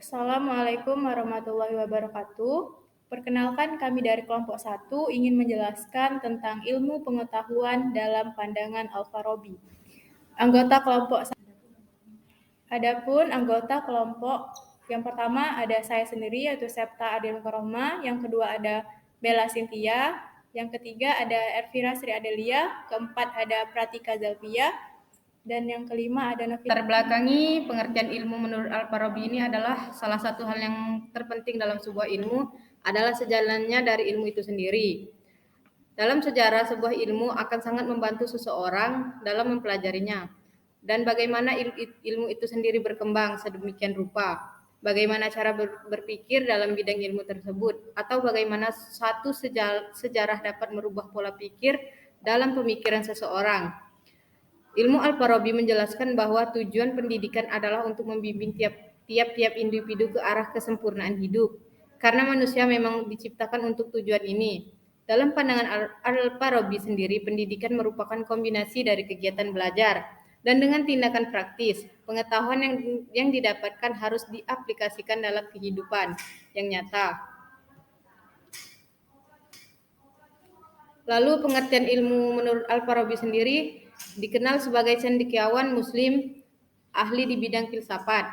Assalamualaikum warahmatullahi wabarakatuh. Perkenalkan, kami dari kelompok 1 ingin menjelaskan tentang ilmu pengetahuan dalam pandangan Al-Farabi. Adapun anggota kelompok yang pertama ada saya sendiri yaitu Septa Adil Karohma, yang kedua ada Bella Cynthia, yang ketiga ada Ervira Sri Adelia, keempat ada Pratika Zalvia, dan yang kelima ada Novita. Terbelakangi pengertian ilmu menurut Al-Farabi ini adalah salah satu hal yang terpenting dalam sebuah ilmu adalah sejalannya dari ilmu itu sendiri. Dalam sejarah, sebuah ilmu akan sangat membantu seseorang dalam mempelajarinya dan bagaimana ilmu itu sendiri berkembang sedemikian rupa, bagaimana cara berpikir dalam bidang ilmu tersebut, atau bagaimana satu sejarah dapat merubah pola pikir dalam pemikiran seseorang. Ilmu Al-Farabi menjelaskan bahwa tujuan pendidikan adalah untuk membimbing tiap-tiap individu ke arah kesempurnaan hidup, karena manusia memang diciptakan untuk tujuan ini. Dalam pandangan Al-Farabi sendiri, pendidikan merupakan kombinasi dari kegiatan belajar dan dengan tindakan praktis. Pengetahuan yang didapatkan harus diaplikasikan dalam kehidupan yang nyata. Lalu pengertian ilmu menurut Al-Farabi sendiri dikenal sebagai cendekiawan muslim ahli di bidang filsafat.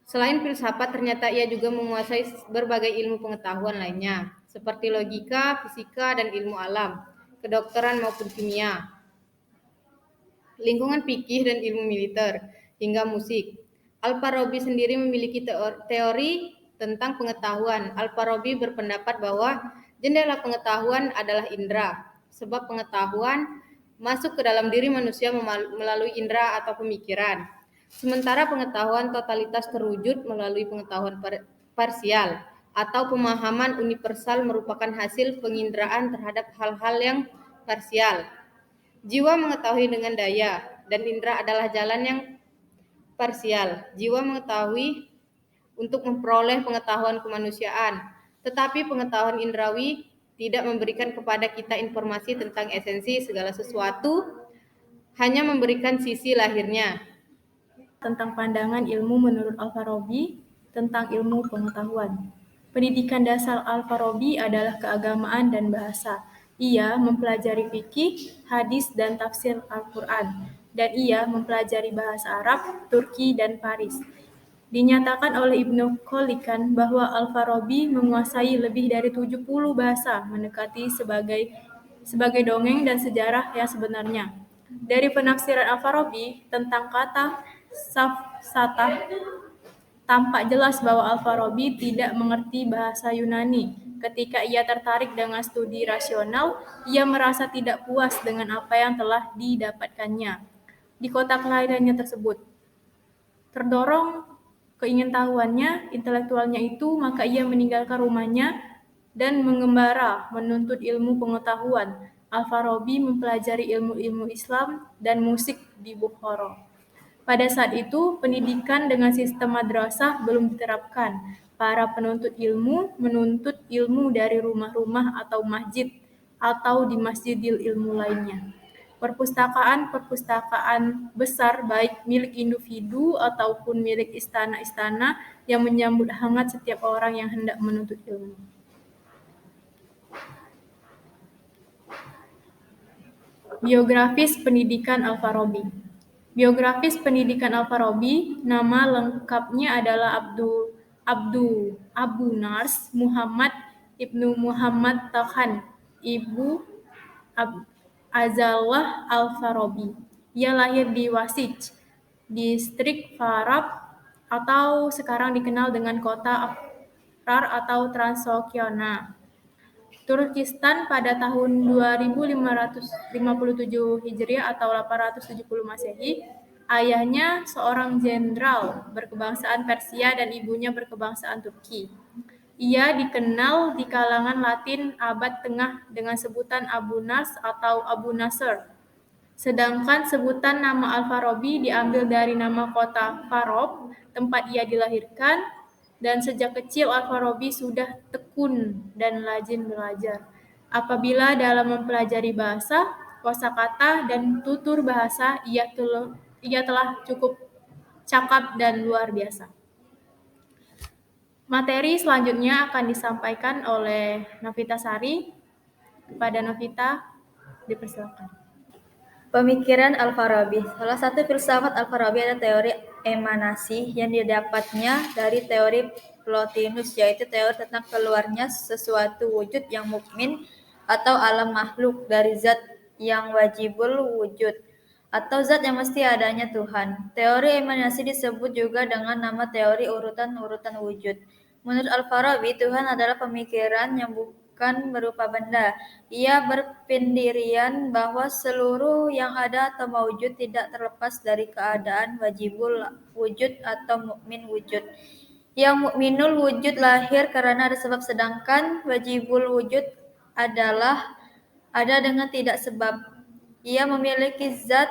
Selain filsafat, ternyata ia juga menguasai berbagai ilmu pengetahuan lainnya, seperti logika, fisika, dan ilmu alam, kedokteran maupun kimia, lingkungan fikih dan ilmu militer, hingga musik. Al-Farabi sendiri memiliki teori tentang pengetahuan. Al-Farabi berpendapat bahwa jendela pengetahuan adalah indera, sebab pengetahuan masuk ke dalam diri manusia melalui indera atau pemikiran. Sementara pengetahuan totalitas terwujud melalui pengetahuan parsial atau pemahaman universal merupakan hasil penginderaan terhadap hal-hal yang parsial. Jiwa mengetahui dengan daya, dan indera adalah jalan yang parsial. Jiwa mengetahui untuk memperoleh pengetahuan kemanusiaan, tetapi pengetahuan indrawi tidak memberikan kepada kita informasi tentang esensi segala sesuatu, hanya memberikan sisi lahirnya. Tentang pandangan ilmu menurut Al-Farabi tentang ilmu pengetahuan. Pendidikan dasar Al-Farabi adalah keagamaan dan bahasa. Ia mempelajari fikih, hadis, dan tafsir Al-Quran, dan ia mempelajari bahasa Arab, Turki, dan Faris. Dinyatakan oleh Ibnu Khalikan bahwa Al-Farabi menguasai lebih dari 70 bahasa, mendekati sebagai dongeng dan sejarah yang sebenarnya. Dari penafsiran Al-Farabi tentang kata safsatah, tampak jelas bahwa Al-Farabi tidak mengerti bahasa Yunani. Ketika ia tertarik dengan studi rasional, ia merasa tidak puas dengan apa yang telah didapatkannya di kota kelahirannya tersebut. Terdorong keingintahuannya, intelektualnya itu, maka ia meninggalkan rumahnya dan mengembara menuntut ilmu pengetahuan. Al-Farabi mempelajari ilmu-ilmu Islam dan musik di Bukhara. Pada saat itu, pendidikan dengan sistem madrasah belum diterapkan. Para penuntut ilmu menuntut ilmu dari rumah-rumah atau masjid atau di masjidil ilmu lainnya. Perpustakaan besar baik milik individu ataupun milik istana-istana yang menyambut hangat setiap orang yang hendak menuntut ilmu. Biografis pendidikan Al-Farabi. Biografis pendidikan Al-Farabi, nama lengkapnya adalah Abu Nars Muhammad Ibnu Muhammad Tahan Ibu Azallah Al-Farabi. Ia lahir di Wasij, distrik Farab, atau sekarang dikenal dengan kota Afrar atau Transoxiana, Turkistan pada tahun 2557 Hijriah atau 870 Masehi. Ayahnya seorang jenderal berkebangsaan Persia dan ibunya berkebangsaan Turki. Ia dikenal di kalangan Latin abad tengah dengan sebutan Abu Nars atau Abu Nasr. Sedangkan sebutan nama Al-Farabi diambil dari nama kota Farab, tempat ia dilahirkan, dan sejak kecil Al-Farabi sudah tekun dan rajin belajar. Apabila dalam mempelajari bahasa, kosakata, dan tutur bahasa, ia telah cukup cakap dan luar biasa. Materi selanjutnya akan disampaikan oleh Novita Sari. Kepada Novita, dipersilakan. Pemikiran Al-Farabi. Salah satu filsafat Al-Farabi adalah teori emanasi yang didapatnya dari teori Plotinus, yaitu teori tentang keluarnya sesuatu wujud yang mukmin atau alam makhluk dari zat yang wajibul wujud atau zat yang mesti adanya Tuhan. Teori emanasi disebut juga dengan nama teori urutan-urutan wujud. Menurut Al-Farabi, Tuhan adalah pemikiran yang bukan berupa benda. Ia berpendirian bahwa seluruh yang ada atau maujud tidak terlepas dari keadaan wajibul wujud atau mukmin wujud. Yang mukminul wujud lahir karena ada sebab, sedangkan wajibul wujud adalah ada dengan tidak sebab. Ia memiliki zat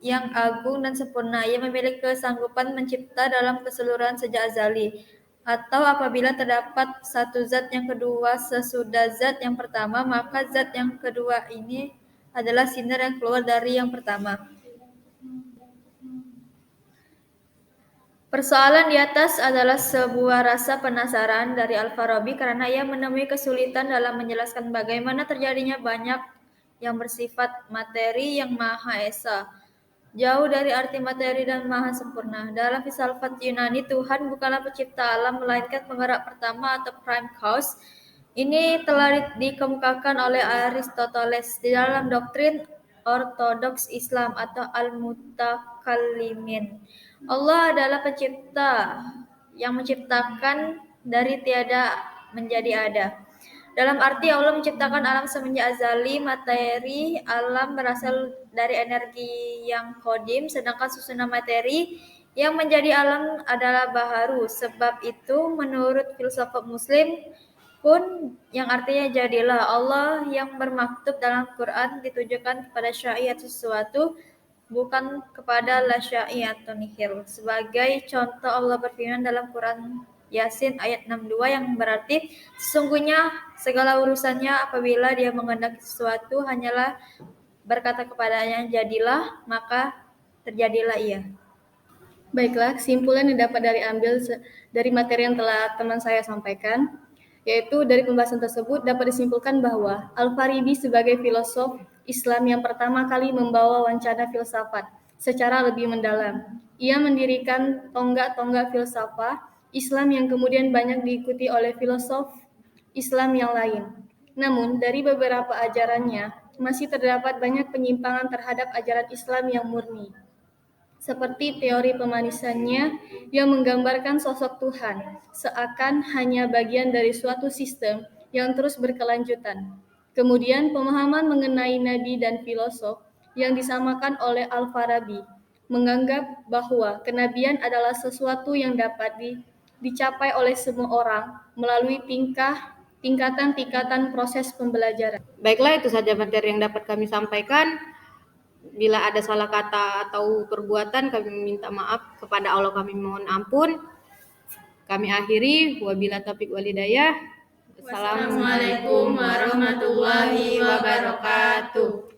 yang agung dan sempurna. Ia memiliki kesanggupan mencipta dalam keseluruhan sejak azali. Atau apabila terdapat satu zat yang kedua sesudah zat yang pertama, maka zat yang kedua ini adalah sinar yang keluar dari yang pertama. Persoalan di atas adalah sebuah rasa penasaran dari Al-Farabi karena ia menemui kesulitan dalam menjelaskan bagaimana terjadinya banyak yang bersifat materi yang Maha Esa, jauh dari arti materi dan maha sempurna. Dalam filsafat Yunani, Tuhan bukanlah pencipta alam, melainkan penggerak pertama atau prime cause. Ini telah dikemukakan oleh Aristoteles di dalam doktrin ortodoks Islam atau Al-Mutakallimin. Allah adalah pencipta yang menciptakan dari tiada menjadi ada. Dalam arti Allah menciptakan alam semenjak azali. Materi alam berasal dari energi yang kodim, sedangkan susunan materi yang menjadi alam adalah baharu. Sebab itu menurut filsafat muslim pun yang artinya jadilah, Allah yang bermaktub dalam Quran ditujukan kepada syai atau sesuatu, bukan kepada la syai atau nihil. Sebagai contoh, Allah berfirman dalam Quran Yasin ayat 62 yang berarti sesungguhnya segala urusannya apabila dia menghendaki sesuatu hanyalah berkata kepadanya jadilah, maka terjadilah ia. Baiklah, kesimpulan yang dapat dari materi yang telah teman saya sampaikan, yaitu dari pembahasan tersebut dapat disimpulkan bahwa Al-Farabi sebagai filosof Islam yang pertama kali membawa wacana filsafat secara lebih mendalam. Ia mendirikan tonggak-tonggak filsafat Islam yang kemudian banyak diikuti oleh filosof Islam yang lain. Namun, dari beberapa ajarannya, masih terdapat banyak penyimpangan terhadap ajaran Islam yang murni. Seperti teori pemanisannya yang menggambarkan sosok Tuhan seakan hanya bagian dari suatu sistem yang terus berkelanjutan. Kemudian pemahaman mengenai nabi dan filosof yang disamakan oleh Al-Farabi menganggap bahwa kenabian adalah sesuatu yang dapat dicapai oleh semua orang melalui tingkatan-tingkatan proses pembelajaran. Baiklah, itu saja materi yang dapat kami sampaikan. Bila ada salah kata atau perbuatan, kami minta maaf kepada Allah, kami mohon ampun. Kami akhiri, wabila taufiq walhidayah. Assalamualaikum warahmatullahi wabarakatuh.